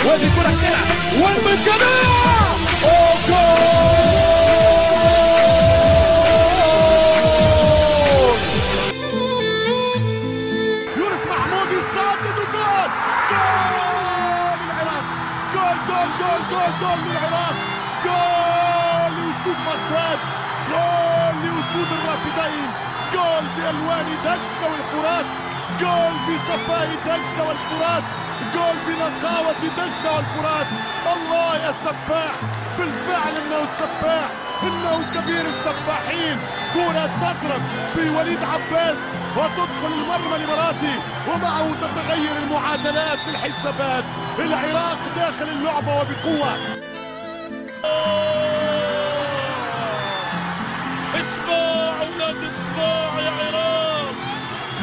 وهذه كرة كبيرة والمجانية. أوه جول! يونس محمود يسدد وجول. جول للعراق. جول جول جول جول جول للعراق. جول لأسود بغداد. جول لأسود الرافدين. جول بألوان دجلة والفرات. جول بصفاء دجلة والفرات. جول بنقاوة دجلة والفرات. الله يا سفاح، بالفعل انه السفاح، انه كبير السفاحين. كرة تضرب في وليد عباس وتدخل المرمى الاماراتي، ومعه تتغير المعادلات في الحسابات. العراق داخل اللعبة وبقوة. اسمع اولاد اسمع يا عراق.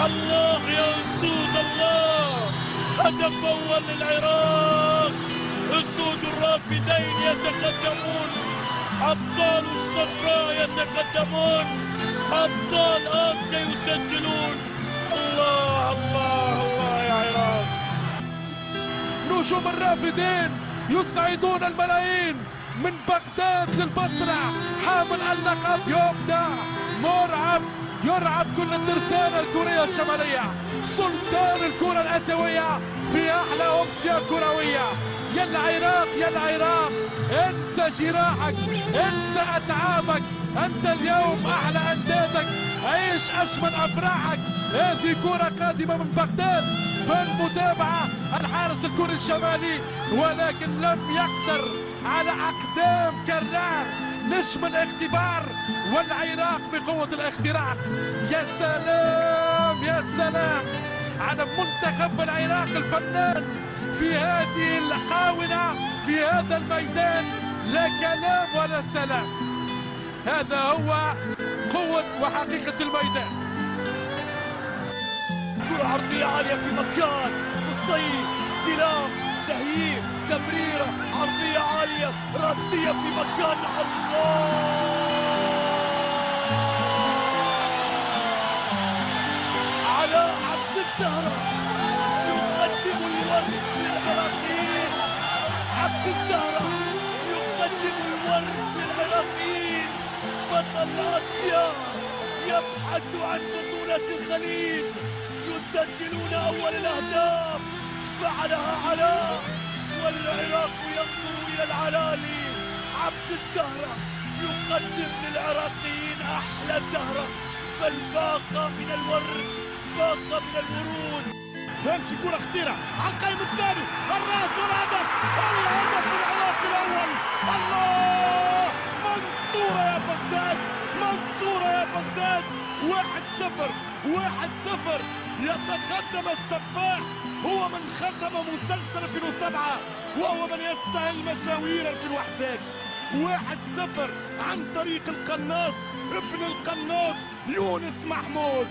الله يا اسود الله. هدف اول للعراق. اسود الرافدين يتقدمون. ابطال الصفراء يتقدمون. ابطال اسيا يسجلون. الله الله الله يا عراق. نجوم الرافدين يسعدون الملايين من بغداد للبصرة. حامل اللقب يبدع مرعب، يرعب كل الترسانة الكورية الشمالية. سلطان الكرة الآسيوية في أحلى أمسية كروية. يا العراق يا العراق، انسى جراحك، انسى أتعابك. أنت اليوم أحلى أندادك، عيش أجمل أفراحك. هذه كرة قادمة من بغداد في المتابعة الحارس الكوري الشمالي، ولكن لم يقدر على أقدام كرار نجم الاختبار. والعراق بقوة الاختراق. يا سلام يا سلام على منتخب العراق الفنان في هذه الآونة في هذا الميدان. لا كلام ولا سلام. هذا هو قوة وحقيقة الميدان. كرة عرضية عالية في مكان قصي، استلام، تهيئ، تمريرة عرضية عالية راسية في مكان. الله علاء عبد الزهرة يقدم الورد للعراقيين. عبد الزهرة يقدم الورد للعراقيين. بطل آسيا يبحث عن بطولة الخليج. يسجلون أول الأهداف. فعلها علاء والعراق ينظر إلى العلالي. عبد الزهرة يقدم للعراقيين أحلى زهرة، بل باقة من الورد، باقة من الورود. تمشي كرة خطيرة على القائم الثاني، الراس والهدف. الهدف العراقي الأول. الله، منصورة يا بغداد، منصورة يا بغداد. 1-0 1-0. يتقدم السفاح، هو من ختم مسلسل 2007 وهو من يستهل مشاوير 2011. 1-0 عن طريق القناص ابن القناص يونس محمود.